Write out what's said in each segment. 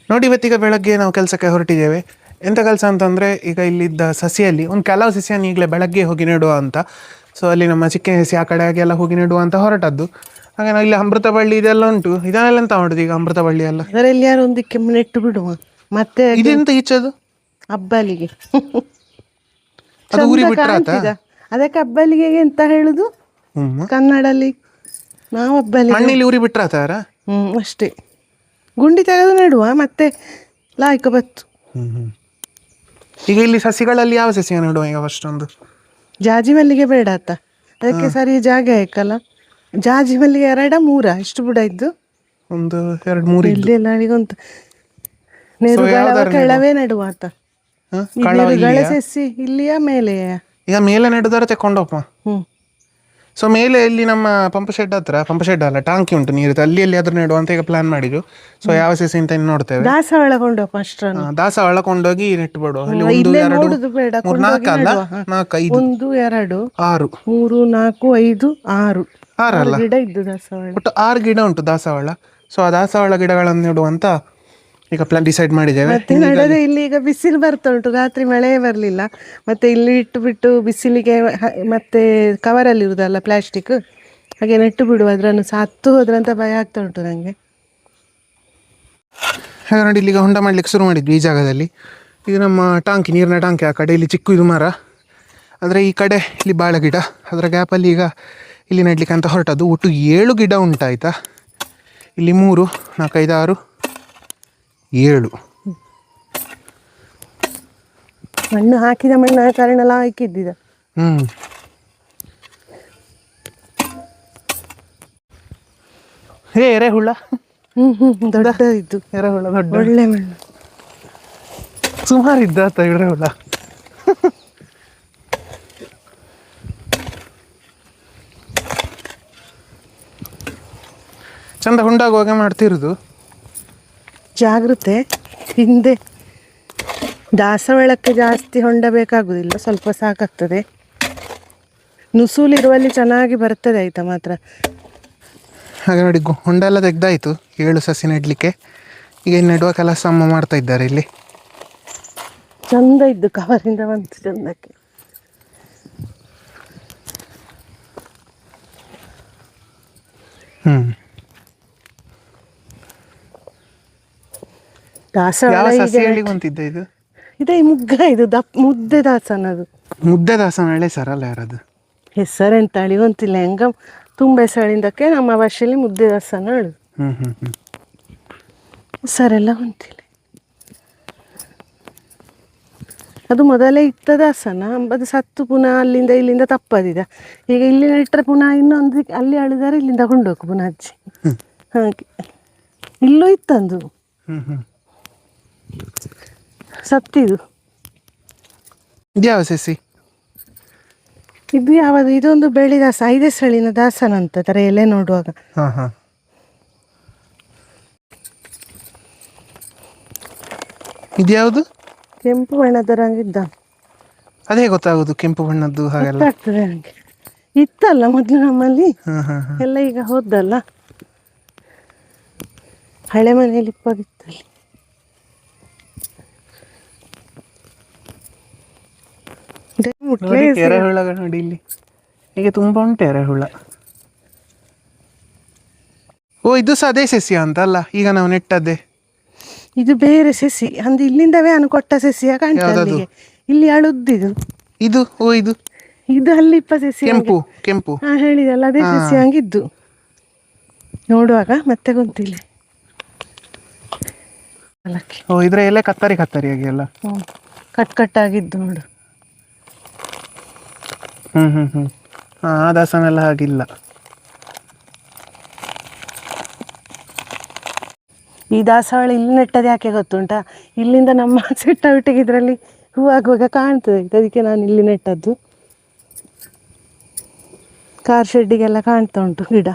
ನೋಡಿ, ಇವತ್ತೀಗ ಬೆಳಗ್ಗೆ ನಾವು ಕೆಲಸಕ್ಕೆ ಹೊರಟಿದ್ದೇವೆ. ಎಂಥ ಕೆಲಸ ಅಂತಂದರೆ, ಈಗ ಇಲ್ಲಿದ್ದ ಸಸಿಯಲ್ಲಿ ಒಂದು ಕೆಲವು ಸಸಿಯನ್ನು ಈಗಲೇ ಬೆಳಗ್ಗೆ ಹೋಗಿ ನೆಡುವ ಅಂತ. ಸೊ ಅಲ್ಲಿ ನಮ್ಮ ಚಿಕ್ಕ ಸಸಿ ಆ ಕಡೆ ಆಗಿ ಎಲ್ಲ ಹೋಗಿ ನೆಡುವ ಅಂತ ಹೊರಟದ್ದು. ಹಾಗೆ ನಾವು ಇಲ್ಲಿ ಅಮೃತ ಬಳ್ಳಿ ಇದೆಲ್ಲ ಉಂಟು. ಇದನ್ನೆಲ್ಲ ಎಂತ ಮಾಡುದು ಈಗ ಅಮೃತ ಬಳ್ಳಿ ಎಲ್ಲ? ಅದರಲ್ಲಿ ಯಾರು ಒಂದಕ್ಕೆ ನೆಟ್ಟು ಬಿಡುವ. ಮತ್ತೆ ಇದೆಂತ ಈಚದು ಹಬ್ಬಲಿಗೆ ಅದು ಊರಿ ಬಿಟ್ರಾತ? ಅದಕ್ಕೆ ಹಬ್ಬಲಿಗೆ ಎಂತ ಹೇಳುದು ಕನ್ನಡಲ್ಲಿ? ನಾವು ಹಬ್ಬಲಿಗೆ ಮಣ್ಣಲ್ಲಿ ಊರಿ ಬಿಟ್ರಾತಾರ? ಅಷ್ಟೇ. ಗುಂಡಿ ತೆಗೆದು ನೆಡುವ, ಮತ್ತೆ ಲಾಯ್ಕ ಬತ್ತು. ಈಗ ಇಲ್ಲಿ ಸಸಿಗಳಲ್ಲಿ ಯಾವ ಸಸಿಯ ನೆಡುವ ಈಗ? ಫಸ್ಟ್ ಒಂದು ಜಾಜಿ ಮಲ್ಲಿಗೆ ಬೇಡ ಆತ, ಅದಕ್ಕೆ ಸರಿ ಜಾಗ ಬೇಕಲ್ಲ. ಜಾಜಿ ಮಲ್ಲಿಗೆ 2-3 ಇಷ್ಟು ಬುಡ ಇದ್ದು, 1-2-3 ಇಲ್ಲಿ ನನಗೊಂದು ಕೆಳವೇ ನೆಡುವ ಆತ. ಸಸಿ ಇಲ್ಲಿಯ ಮೇಲೆಯ? ಈಗ ಮೇಲೆ ನೆಡುದಾರ ತಕೊಂಡಪ್ಪ. ಸೊ ಮೇಲೆ ಇಲ್ಲಿ ನಮ್ಮ ಪಂಪ್ ಶೆಡ್ ಅಲ್ಲ, ಟಾಂಕಿ ಉಂಟು ನೀರಿದ್ದು, ಅಲ್ಲಿ ಎಲ್ಲಿ ನೆಡುವ ಅಂತ ಈಗ ಪ್ಲಾನ್ ಮಾಡಿದ್ರು. ಸೊ ಯಾವ ಸಸಿ ಅಂತ ನೋಡ್ತೇವೆ. ದಾಸವಾಳ ಕೊಂಡೋಪ, ದಾಸವಾಳ ಕೊಂಡೋಗಿ ನೆಟ್ಟು ಬಿಡುವ. 1 2 3 4 ಅಲ್ಲ, 4 5 1 2 6 3 4 5 6 6 ಗಿಡ ಇದ್ದು ದಾಸವಾಳ. ಒಟ್ಟು 6 ಗಿಡ ಉಂಟು ದಾಸವಾಳ. ಸೊ ಆ ದಾಸವಾಳ ಗಿಡಗಳನ್ನು ನೆಡುವಂತ ಈಗ ಪ್ಲಾನ್ ಡಿಸೈಡ್ ಮಾಡಿದ್ದೇವೆ. ಮತ್ತೆ ನಡೆದ್ರೆ ಇಲ್ಲಿ ಈಗ ಬಿಸಿಲು ಬರ್ತಾ ಉಂಟು, ರಾತ್ರಿ ಮಳೆ ಬರಲಿಲ್ಲ. ಮತ್ತೆ ಇಲ್ಲಿ ಇಟ್ಟು ಬಿಟ್ಟು ಬಿಸಿಲಿಗೆ ಮತ್ತೆ ಕವರಲ್ಲಿ ಇರುದಲ್ಲ ಪ್ಲಾಸ್ಟಿಕ್, ಹಾಗೆ ನೆಟ್ಟು ಬಿಡುವ. ಅದ್ರನ್ನು ಹತ್ತು ಹೋದ್ರಂತ ಭಯ ಆಗ್ತಾ ಉಂಟು ನನಗೆ. ಹಾಗೆ ನೋಡಿ, ಇಲ್ಲಿಗ ಹೊಂಡ ಮಾಡ್ಲಿಕ್ಕೆ ಶುರು ಮಾಡಿದ್ವಿ ಈ ಜಾಗದಲ್ಲಿ. ಇದು ನಮ್ಮ ಟಾಂಕಿ, ನೀರಿನ ಟಾಂಕಿ. ಆ ಕಡೆ ಇಲ್ಲಿ ಚಿಕ್ಕ ಇದು ಮರ, ಅಂದರೆ ಈ ಕಡೆ ಇಲ್ಲಿ ಬಾಳೆ ಗಿಡ. ಅದರ ಗ್ಯಾಪಲ್ಲಿ ಈಗ ಇಲ್ಲಿ ನೆಡ್ಲಿಕ್ಕೆ ಅಂತ ಹೊರಟದ್ದು. ಒಟ್ಟು 7 ಗಿಡ ಉಂಟಾಯ್ತಾ. ಇಲ್ಲಿ 3 4 5 6 7 ಮಣ್ಣು ಹಾಕಿದ ಮಣ್ಣು ಕಾರಣ ಎಲ್ಲ ಹಾಕಿದ್ದಿದ. ಎರೆಹುಳ ದೊಡ್ಡ ಇದ್ದು, ಎರೆಹುಳ ದೊಡ್ಡ, ಒಳ್ಳೆ ಮಣ್ಣು ಸುಮಾರು ಇದ್ದಾತ ಎರೆಹುಳ. ಚಂದ ಹುಂಡಾಗುವಾಗ ಮಾಡ್ತಿರುದು. ಜಾಗ್ರತೆ. ಹಿಂದೆ ದಾಸವಾಳಕ್ಕೆ ಜಾಸ್ತಿ ಹೊಂಡ ಬೇಕಾಗುದಿಲ್ಲ, ಸ್ವಲ್ಪ ಸಾಕಾಗ್ತದೆ. ನುಸೂಲಿರುವಲ್ಲಿ ಚೆನ್ನಾಗಿ ಬರ್ತದೆ ಆಯ್ತಾ ಮಾತ್ರ. ಹಾಗೆ ನೋಡಿ, ಹೊಂಡ ಎಲ್ಲ ತೆಗ್ದಾಯ್ತು 7 ಸಸಿ ನೆಡ್ಲಿಕ್ಕೆ. ಈಗ ನೆಡುವ ಕೆಲಸ ಅಮ್ಮ ಮಾಡ್ತಾ ಇದ್ದಾರೆ ಇಲ್ಲಿ. ಚಂದ ಇದ್ದು ಕವರಿಂದ ಬಂತು ಚಂದಕ್ಕೆ. ದಾಸವಾಳ ಇದು ಇದೇ ಮುಗ್ಗ, ಇದು ಮುದ್ದೆ ದಾಸನದು. ಮುದ್ದೆ ದಾಸನ ಹಳೆ ಸರ್ ಅಲ್ಲ ಯಾರದು? ಹೆಸರೆಂತ ಅಳಿವಂತಿಲ್ಲ, ಹೆಂಗ ತುಂಬ ಹೆಸಳಿಂದಕ್ಕೆ ನಮ್ಮ ಭಾಷೆಯಲ್ಲಿ ಮುದ್ದೆ ದಾಸನ ಹೇಳು. ಹೆಸರೆಲ್ಲ ಹೊಂತಿಲ್ಲ. ಅದು ಮೊದಲೇ ಇತ್ತ ದಾಸನ, ಅದು ಸತ್ತು ಪುನಃ ಅಲ್ಲಿಂದ ಇಲ್ಲಿಂದ ತಪ್ಪದಿದ. ಈಗ ಇಲ್ಲಿ ಇಟ್ಟರೆ ಪುನಃ ಇನ್ನೊಂದು ಅಲ್ಲಿ ಅಳಿದಾರೆ ಇಲ್ಲಿಂದ ಕೊಂಡೋಗು ಪುನಃ ಅಜ್ಜಿ. ಹಾಗೆ ಇಲ್ಲೂ ಇತ್ತಂದು ಸತ್ತಿದು. ಯಾವ ಸಸಿ ಇದು ಯಾವುದು? ಇದೊಂದು ಬೆಳಿ ದಾಸ, 5 ಸಳಿನ ದಾಸನಂತ ತರ ಎಲೆ ನೋಡುವಾಗ. ಇದ್ಯಾವುದು? ಕೆಂಪು ಬಣ್ಣದ ರಂಗಿದ್ದ. ಅದೇ ಗೊತ್ತಾಗುದು ಕೆಂಪು ಬಣ್ಣದ್ದು ಹಾಗೆಲ್ಲ ಆಗ್ತದೆ. ಹಂಗೆ ಇತ್ತಲ್ಲ ಮೊದ್ಲು ನಮ್ಮಲ್ಲಿ ಎಲ್ಲ, ಈಗ ಹೋದಲ್ಲ. ಹಳೆ ಮನೆಯಲ್ಲಿ ಇಪ್ಪಗಿತ್ತಲ್ಲಿ. ಎರೆಹುಳ ನೋಡಿ ಇಲ್ಲಿ, ಈಗ ತುಂಬಾ ಉಂಟು ಎರೆಹುಳ. ಓ, ಇದು ಸಹ ಅದೇ ಸಸಿ ಅಂತ ಅಲ್ಲ ಈಗ ನಾವು ನೆಟ್ಟದ್ದೇ? ಇದು ಬೇರೆ ಸಸಿ, ಅಂದ್ರೆ ಇಲ್ಲಿಂದವೇ ನಾನು ಕೊಟ್ಟ ಸಸಿಯ ಕಾಣ್ತದೆ. ಇಲ್ಲಿ ಅಳುದಿದು ಇದು. ಓ, ಇದು ಅಲ್ಲಿ ಸಸಿ ಕೆಂಪು ಹೇಳಿದಲ್ಲ, ಅದೇ ಸಸಿ ಹಂಗಿದ್ದು ನೋಡುವಾಗ ಮತ್ತೆ ಗೊತ್ತಿಲ್ಲ. ಓ, ಇದ್ರ ಎಲೆ ಕತ್ತರಿ ಆಗಿ ಎಲ್ಲ ಕಟ್ಟಾಗಿದ್ದು ನೋಡು. ಆ ದಾಸನೆಲ್ಲ ಹಾಗಿಲ್ಲ. ಈ ದಾಸವಾಳ ಇಲ್ಲಿ ನೆಟ್ಟದ್ದು ಯಾಕೆ ಗೊತ್ತುಂಟಾ? ಇಲ್ಲಿಂದ ನಮ್ಮ ಸಿಟ್ಟವಿಟ್ಟಿಗೆ ಇದರಲ್ಲಿ ಹೂವಾಗುವಾಗ ಕಾಣ್ತದೆ, ಅದಕ್ಕೆ ನಾನು ಇಲ್ಲಿ ನೆಟ್ಟದ್ದು. ಕಾರ್ ಶೆಡ್ಡಿಗೆಲ್ಲ ಕಾಣ್ತಾ ಉಂಟು ಗಿಡ.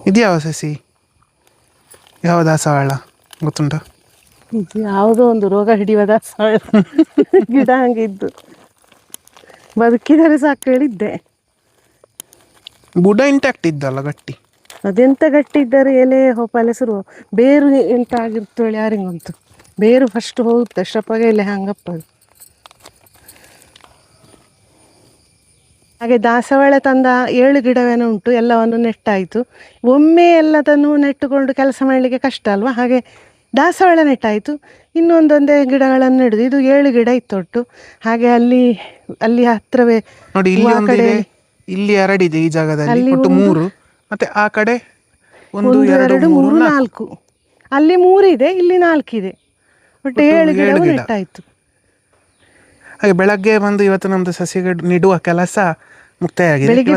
ಇದು ಯಾವ ಸಸಿ? ಯಾವ ದಾಸವಾಳ ಗೊತ್ತುಂಟ? ಇದು ಯಾವುದೋ ಒಂದು ರೋಗ ಹಿಡಿಯುವ ದಾಸವಾಳ ಗಿಡ ಹಂಗಿದ್ದು ಬದುಕಿದರೆ ಸಾಕು ಹೇಳಿದ್ದೆ. ಬುಡ ಇಂಟ್ಯಾಕ್ಟ್ ಇದ್ದಲ್ಲ ಗಟ್ಟಿ. ಅದೆಂತ ಗಟ್ಟಿ ಇದ್ದರೆ ಎಲೆ ಹೋಪಾಲೆ ಶುರು, ಬೇರು ಎಂತ ಆಗಿರ್ತೇಳಿ ಯಾರಿಂಗುಂಟು. ಬೇರು ಫಸ್ಟ್ ಹೋಗುತ್ತೆ ಅಷ್ಟಪ್ಪಾಗ ಎಲೆ ಹಂಗಪ್ಪದು. ಹಾಗೆ ದಾಸವಾಳ ತಂದ 7 ಗಿಡವೇನೋ ಉಂಟು, ಎಲ್ಲವನ್ನು ನೆಟ್ಟಾಯಿತು. ಒಮ್ಮೆ ಎಲ್ಲದನ್ನು ನೆಟ್ಟುಕೊಂಡು ಕೆಲಸ ಮಾಡಲಿಕ್ಕೆ ಕಷ್ಟ ಅಲ್ವಾ, ಹಾಗೆ ದಾಸವಾಳ ನೆಟ್ಟಾಯಿತು. ಇನ್ನೊಂದೊಂದೇ ಗಿಡಗಳನ್ನು ನೆಡುದು. ಇದು 7 ಗಿಡ ಇತ್ತೊಟ್ಟು. ಹಾಗೆ ಅಲ್ಲಿ ಹತ್ರವೇ ನೋಡಿ, ಇಲ್ಲಿ ಒಂದಿದೆ, ಇಲ್ಲಿ 2 ಇದೆ ಈ ಜಾಗದಲ್ಲಿ, ಒಟ್ಟು 3. ಮತ್ತೆ ಆ ಕಡೆ 1 2 3 4, ಅಲ್ಲಿ 3 ಇದೆ, ಇಲ್ಲಿ 4 ಇದೆ, ಒಟ್ಟು 7 ಗಿಡವು ನೆಟ್ಟಾಯಿತು. ಹಾಗೆ ಬೆಳಗ್ಗೆ ಬಂದು ಇವತ್ತು ನಮ್ದು ಸಸಿ ನೆಡುವ ಕೆಲಸ ಮುಕ್ತಾಯ ಆಗಿದೆ.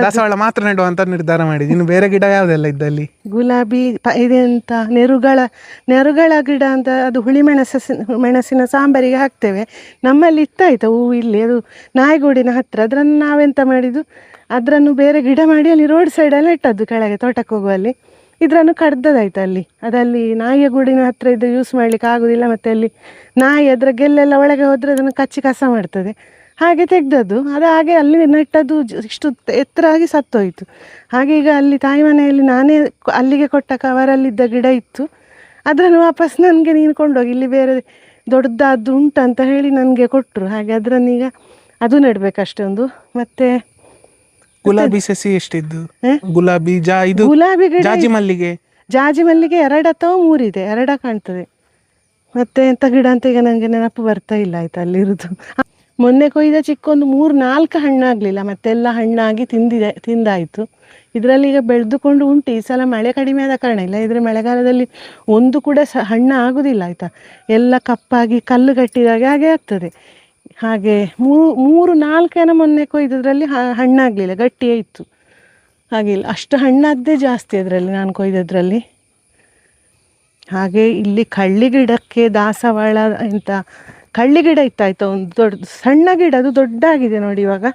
ದಾಸವಾಳ ಮಾತ್ರ ನೆಡುವ ಅಂತ ನಿರ್ಧಾರ ಮಾಡಿದ್ವಿ. ಇನ್ನು ಬೇರೆ ಗಿಡ ಯಾವುದೆಲ್ಲ ಇದ್ದಲ್ಲಿ? ಗುಲಾಬಿ, ಇದೆಂತ ನೆರುಗಳ ಗಿಡ ಅಂತ, ಅದು ಮೆಣಸಿನ ಸಾಂಬಾರಿಗೆ ಹಾಕ್ತೇವೆ. ನಮ್ಮಲ್ಲಿ ಇತ್ತಾಯ್ತು ಹೂವು ಇಲ್ಲಿ, ಅದು ನಾಯಿಗೂಡಿನ ಹತ್ರ. ಅದನ್ನು ನಾವೆಂತ ಮಾಡಿದ್ದು, ಅದನ್ನು ಬೇರೆ ಗಿಡ ಮಾಡಿ ಅಲ್ಲಿ ರೋಡ್ ಸೈಡಲ್ಲಿ ಇಟ್ಟದ್ದು, ಕೆಳಗೆ ತೋಟಕ್ಕೆ ಹೋಗುವಲ್ಲಿ. ಇದನ್ನು ಕಡ್ದದಾಯ್ತು ಅಲ್ಲಿ. ಅದಲ್ಲಿ ನಾಯಿಯ ಗೂಡಿನ ಹತ್ರ ಇದು ಯೂಸ್ ಮಾಡಲಿಕ್ಕೆ ಆಗೋದಿಲ್ಲ. ಮತ್ತು ಅಲ್ಲಿ ನಾಯಿ ಅದರ ಗೆಲ್ಲೆಲ್ಲ ಒಳಗೆ ಹೋದರೆ ಅದನ್ನು ಕಚ್ಚಿ ಕಸ ಮಾಡ್ತದೆ. ಹಾಗೆ ತೆಗ್ದದ್ದು ಅದು. ಹಾಗೆ ಅಲ್ಲಿ ನೆಟ್ಟದ್ದು ಇಷ್ಟು ಎತ್ತರ ಆಗಿ ಸತ್ತೋಯ್ತು. ಹಾಗೆ ಈಗ ಅಲ್ಲಿ ತಾಯಿ ಮನೆಯಲ್ಲಿ ನಾನೇ ಅಲ್ಲಿಗೆ ಕೊಟ್ಟ ಕವರಲ್ಲಿದ್ದ ಗಿಡ ಇತ್ತು, ಅದನ್ನು ವಾಪಸ್ ನನಗೆ ನೀನು ಕೊಂಡೋಗಿ ಇಲ್ಲಿ ಬೇರೆ ದೊಡ್ಡದಾದ್ದು ಉಂಟಂತ ಹೇಳಿ ನನಗೆ ಕೊಟ್ಟರು. ಹಾಗೆ ಅದರನ್ನೀಗ ಅದು ನೆಡಬೇಕಷ್ಟೇ ಒಂದು. ಮತ್ತು ಗುಲಾಬಿ ಸಸಿ ಎಷ್ಟಿದ್ದು? ಗುಲಾಬಿ ಗಿಡ, ಜಾಜಿ ಮಲ್ಲಿಗೆ 2 ಅಥವಾ 3 ಇದೆ, 2 ಕಾಣ್ತದೆ. ಮತ್ತೆ ಎಂಥ ಗಿಡ ಅಂತ ಈಗ ನನಗೆ ನೆನಪು ಬರ್ತಾ ಇಲ್ಲ ಆಯ್ತಾ ಅಲ್ಲಿರೋದು. ಮೊನ್ನೆ ಕೊಯ್ದ ಚಿಕ್ಕೊಂದು 3-4 ಹಣ್ಣಾಗಲಿಲ್ಲ, ಮತ್ತೆಲ್ಲ ಹಣ್ಣಾಗಿ ತಿಂದಾಯಿತು. ಇದರಲ್ಲಿ ಈಗ ಬೆಳೆದುಕೊಂಡು ಉಂಟು. ಈ ಸಲ ಮಳೆ ಕಡಿಮೆ ಆದ ಕಾರಣ ಇಲ್ಲ, ಇದ್ರೆ ಮಳೆಗಾಲದಲ್ಲಿ ಒಂದು ಕೂಡ ಹಣ್ಣು ಆಗೋದಿಲ್ಲ ಆಯಿತಾ. ಎಲ್ಲ ಕಪ್ಪಾಗಿ ಕಲ್ಲು ಕಟ್ಟಿದಾಗೆ ಹಾಗೆ ಆಗ್ತದೆ. ಹಾಗೆ 3-4 ಮೊನ್ನೆ ಕೊಯ್ದದ್ರಲ್ಲಿ ಹಣ್ಣಾಗಲಿಲ್ಲ, ಗಟ್ಟಿಯೇ ಇತ್ತು. ಹಾಗಿಲ್ಲ, ಅಷ್ಟು ಹಣ್ಣಾದ್ದೇ ಜಾಸ್ತಿ ಅದರಲ್ಲಿ ನಾನು ಕೊಯ್ದದ್ರಲ್ಲಿ. ಹಾಗೆ ಇಲ್ಲಿ ಕಳ್ಳಿ ಗಿಡಕ್ಕೆ ದಾಸವಾಳ ಎಂತ ಕಳ್ಳಿ ಗಿಡ ಇತ್ತಾಯ್ತು, ಒಂದು ದೊಡ್ಡ ಸಣ್ಣ ಗಿಡ, ಅದು ದೊಡ್ಡಾಗಿದೆ ನೋಡಿ ಇವಾಗ.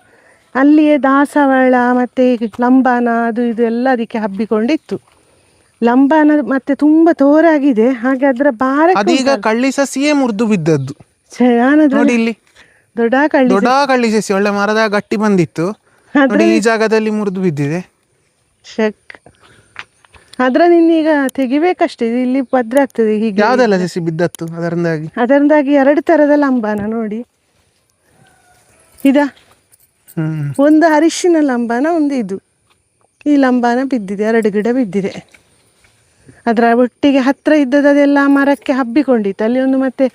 ಅಲ್ಲಿಯೇ ದಾಸವಾಳ ಮತ್ತು ಲಂಬಾನ ಅದು ಇದು ಎಲ್ಲ ಅದಕ್ಕೆ ಹಬ್ಬಿಕೊಂಡಿತ್ತು. ಲಂಬಾನ ಮತ್ತೆ ತುಂಬ ತೋರಾಗಿದೆ. ಹಾಗೆ ಅದರ ಬಾರ ಅದೀಗ ಕಳ್ಳಿ ಸಸಿಯೇ ಮುರಿದು ಬಿದ್ದದ್ದು. ನೋಡಿ ಇಲ್ಲಿ ದೊಡ್ಡ ಕಳ್ಳಿ ಸಸಿ ಒಳ್ಳೆ ಮರದ ಗಟ್ಟಿ ಬಂದಿತ್ತು, ಈ ಜಾಗದಲ್ಲಿ ಮುರಿದು ಬಿದ್ದಿದೆ. ಅದರನ್ನೀಗ ತೆಗಿಬೇಕಷ್ಟೇ, ಇಲ್ಲಿ ಭದ್ರ ಆಗ್ತದೆ. ಹೀಗೆ ಯಾವ್ದೆಲ್ಲ ಸಸಿ ಬಿದ್ದತ್ತು ಅದರಿಂದಾಗಿ 2 ಥರದ ಲಂಬಾನ ನೋಡಿ. ಒಂದು ಅರಿಶಿನ ಲಂಬಾನ, ಒಂದು ಇದು. ಈ ಲಂಬಾನ ಬಿದ್ದಿದೆ, 2 ಗಿಡ ಬಿದ್ದಿದೆ. ಅದರ ಒಟ್ಟಿಗೆ ಹತ್ರ ಇದ್ದದ್ದು ಅದೆಲ್ಲ ಮರಕ್ಕೆ ಹಬ್ಬಿಕೊಂಡಿತ್ತು. ಅಲ್ಲಿ ಒಂದು ಮತ್ತೆ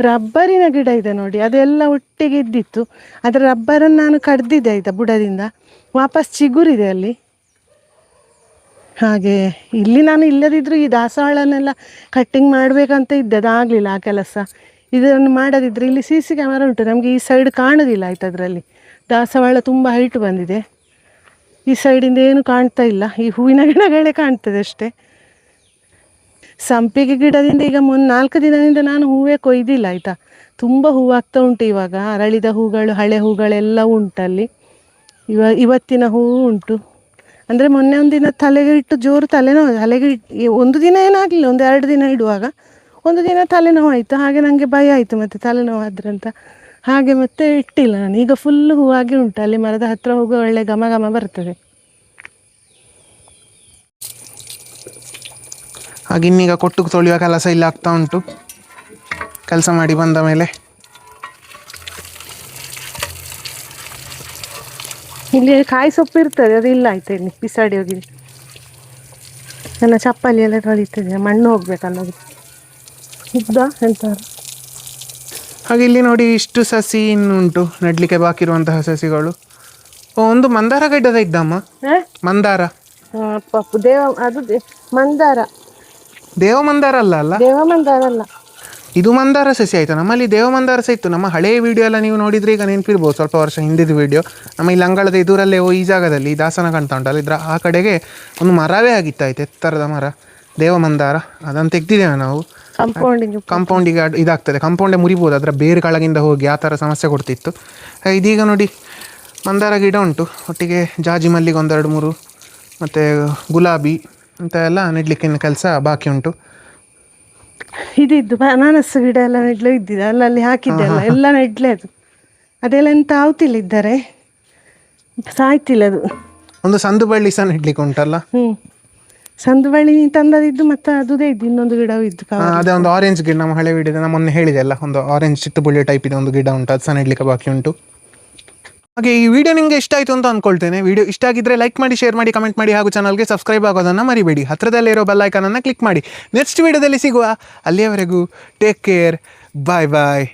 ರಬ್ಬರಿನ ಗಿಡ ಇದೆ ನೋಡಿ, ಅದೆಲ್ಲ ಒಟ್ಟಿಗೆ ಇದ್ದಿತ್ತು. ಅದರ ರಬ್ಬರನ್ನು ನಾನು ಕಡ್ದಿದ್ದೆ ಆಯಿತಾ ಬುಡದಿಂದ, ವಾಪಸ್ ಚಿಗುರಿದೆ ಅಲ್ಲಿ. ಹಾಗೆ ಇಲ್ಲಿ ನಾನು ಇಲ್ಲದಿದ್ದರೂ ಈ ದಾಸವಾಳನೆಲ್ಲ ಕಟ್ಟಿಂಗ್ ಮಾಡಬೇಕಂತ ಇದ್ದೆ, ಅದಾಗಲಿಲ್ಲ ಆ ಕೆಲಸ. ಇದನ್ನು ಮಾಡದಿದ್ದರೆ ಇಲ್ಲಿ CC ಕ್ಯಾಮರಾ ಉಂಟು, ನಮಗೆ ಈ ಸೈಡ್ ಕಾಣೋದಿಲ್ಲ ಆಯ್ತು. ಅದರಲ್ಲಿ ದಾಸವಾಳ ತುಂಬ ಹೈಟ್ ಬಂದಿದೆ, ಈ ಸೈಡಿಂದ ಏನು ಕಾಣ್ತಾ ಇಲ್ಲ, ಈ ಹೂವಿನ ಗಿಡಗಳೇ ಕಾಣ್ತದೆ ಅಷ್ಟೇ. ಸಂಪಿಗೆ ಗಿಡದಿಂದ ಈಗ 4 ದಿನದಿಂದ ನಾನು ಹೂವೇ ಕೊಯ್ದಿಲ್ಲ ಆಯಿತಾ. ತುಂಬ ಹೂವಾಗ್ತಾ ಉಂಟು ಇವಾಗ, ಅರಳಿದ ಹೂಗಳು, ಹಳೆ ಹೂಗಳೆಲ್ಲ ಉಂಟಲ್ಲಿ. ಇವತ್ತಿನ ಹೂವು ಉಂಟು. ಅಂದರೆ ಮೊನ್ನೆ ಒಂದಿನ ತಲೆಗೆ ಇಟ್ಟು ಜೋರು ತಲೆನೋವು, ಒಂದು ದಿನ ಏನಾಗಲಿಲ್ಲ, 1-2 ದಿನ ಇಡುವಾಗ ಒಂದು ದಿನ ತಲೆನೋವು ಆಯಿತು. ಹಾಗೆ ನನಗೆ ಭಯ ಆಯಿತು ಮತ್ತು ತಲೆನೋವು ಆದ್ರಂತ, ಹಾಗೆ ಮತ್ತೆ ಇಟ್ಟಿಲ್ಲ ನಾನು. ಈಗ ಫುಲ್ಲು ಹೂವಾಗಿ ಉಂಟು, ಅಲ್ಲಿ ಮರದ ಹತ್ರ ಹೋಗೋ ಒಳ್ಳೆ ಘಮ ಘಮ ಬರ್ತದೆ. ಹಾಗೆ ಇನ್ನೀಗ ಕೊಟ್ಟು ತೊಳೆಯುವ ಕೆಲಸ ಇಲ್ಲಿ ಆಗ್ತಾ ಉಂಟು. ಕೆಲಸ ಮಾಡಿ ಬಂದ ಮೇಲೆ ಇಲ್ಲಿ ಕಾಯಿ ಸೊಪ್ಪು ಇರ್ತದೆ, ಅದು ಇಲ್ಲ ಆಯ್ತಾ ಇಲ್ಲಿ ಬಿಸಾಡಿ ಹೋಗಿದೆ. ನನ್ನ ಚಪ್ಪಲಿ ಎಲ್ಲ ತೊಳಿತದೆ, ಮಣ್ಣು ಹೋಗ್ಬೇಕನ್ನೋದು ಉದ್ದ ಎಂತ. ಹಾಗೆ ಇಲ್ಲಿ ನೋಡಿ, ಇಷ್ಟು ಸಸಿ ಇನ್ನುಂಟು ನೆಡ್ಲಿಕ್ಕೆ ಬಾಕಿ ಇರುವಂತಹ ಸಸಿಗಳು. ಒಂದು ಮಂದಾರ ಗಿಡದ ಇದ್ದಮ್ಮ, ಮಂದಾರ ಮಂದಾರ, ದೇವ ಮಂದಾರ ಅಲ್ಲ ದೇವ ಮಂದಾರ ಅಲ್ಲ, ಇದು ಮಂದಾರ ಸಸಿ ಆಯಿತು. ನಮ್ಮಲ್ಲಿ ದೇವ ಮಂದಾರ ಸಹ ಇತ್ತು. ನಮ್ಮ ಹಳೆಯ ವಿಡಿಯೋ ಎಲ್ಲ ನೀವು ನೋಡಿದರೆ ಈಗ ನೆನಪಿರ್ಬೋದು, ಸ್ವಲ್ಪ ವರ್ಷ ಹಿಂದಿದ್ದು ವಿಡಿಯೋ. ನಮ್ಮ ಇಲ್ಲಿ ಅಂಗಳದ ಎದುರಲ್ಲೇ ಈ ಜಾಗದಲ್ಲಿ ದಾಸನ ಕಾಣ್ತಾ ಉಂಟಲ್ಲ, ಇದ್ರ ಆ ಕಡೆಗೆ ಒಂದು ಮರವೇ ಆಗಿತ್ತಾಯ್ತು, ಎತ್ತರದ ಮರ, ದೇವ ಮಂದಾರ. ಅದನ್ನು ತೆಗ್ದಿದ್ದೇವೆ ನಾವು. ಕಾಂಪೌಂಡಿಗೆ ಇದಾಗ್ತದೆ, ಕಾಂಪೌಂಡೇ ಮುರಿಬೋದು, ಅದರ ಬೇರೆ ಕೆಳಗಿಂದ ಹೋಗಿ ಆ ಥರ ಸಮಸ್ಯೆ ಕೊಡ್ತಿತ್ತು. ಇದೀಗ ನೋಡಿ ಮಂದಾರ ಗಿಡ ಉಂಟು, ಒಟ್ಟಿಗೆ ಜಾಜಿ ಮಲ್ಲಿಗೆ 1-2-3 ಮತ್ತು ಗುಲಾಬಿ ಅಂತ ಎಲ್ಲ ನೆಡಲಿಕ್ಕಿನ ಕೆಲಸ ಬಾಕಿ ಉಂಟು. ಇದಿದ್ದು ಅನಾನಸ್ ಗಿಡ ಎಲ್ಲ ನೆಡ್ಲು ಇದ್ದಿದೆ ಅಲ್ಲಲ್ಲಿ ಹಾಕಿದ್ದೆ ಅಲ್ಲ ಎಲ್ಲ ನೆಡ್ಲೆ ಅದು ಅದೆಲ್ಲ ಎಂತ ಆವ್ತಿಲ್ಲ ಇದ್ದಾರೆ ಸಾಯ್ತಿಲ್ಲ ಅದು. ಒಂದು ಸಂದು ಬಳ್ಳಿ ಸಹ ನೆಡ್ಲಿಕ್ಕೆ ಉಂಟಲ್ಲ. ಸಂದು ಬಳ್ಳಿ ನೀನು ತಂದದಿದ್ದು ಮತ್ತೆ ಅದುದೇ ಇದ್ದು ಇನ್ನೊಂದು ಗಿಡ ಇದ್ದು ಅದೇ ಒಂದು ಆರೆಂಜ್ ಗಿಡ ನಮ್ಮ ಹಳೆ ವಿಡಿಯೋದ ನಮ್ಮ ಮೊನ್ನೆ ಹೇಳಿದೆ ಅಲ್ಲ, ಒಂದು ಆರೆಂಜ್ ಚಿತ್ತುಬಳ್ಳಿ ಟೈಪ್ ಇದೆ ಒಂದು ಗಿಡ ಉಂಟು, ಅದು ಸಹ ನೆಡ್ಲಿಕ್ಕೆ ಬಾಕಿ ಉಂಟು. ಹಾಗೆ ಈ ವಿಡಿಯೋ ನಿಮಗೆ ಇಷ್ಟ ಆಯಿತು ಅಂತ ಅಂದ್ಕೊಳ್ತೇನೆ. ವಿಡಿಯೋ ಇಷ್ಟ ಆಗಿದ್ದರೆ ಲೈಕ್ ಮಾಡಿ, ಶೇರ್ ಮಾಡಿ, ಕಮೆಂಟ್ ಮಾಡಿ ಹಾಗೂ ಚಾನಲ್ಗೆ ಸಬ್ಸ್ಕ್ರೈಬ್ ಆಗೋದನ್ನು ಮರಿಬೇಡಿ. ಹತ್ತಿರದಲ್ಲೇ ಇರೋ ಬೆಲ್ ಐಕಾನನ್ನು ಕ್ಲಿಕ್ ಮಾಡಿ. ನೆಕ್ಸ್ಟ್ ವಿಡಿಯೋದಲ್ಲಿ ಸಿಗುವ. ಅಲ್ಲಿಯವರೆಗೂ ಟೇಕ್ ಕೇರ್, ಬಾಯ್ ಬಾಯ್.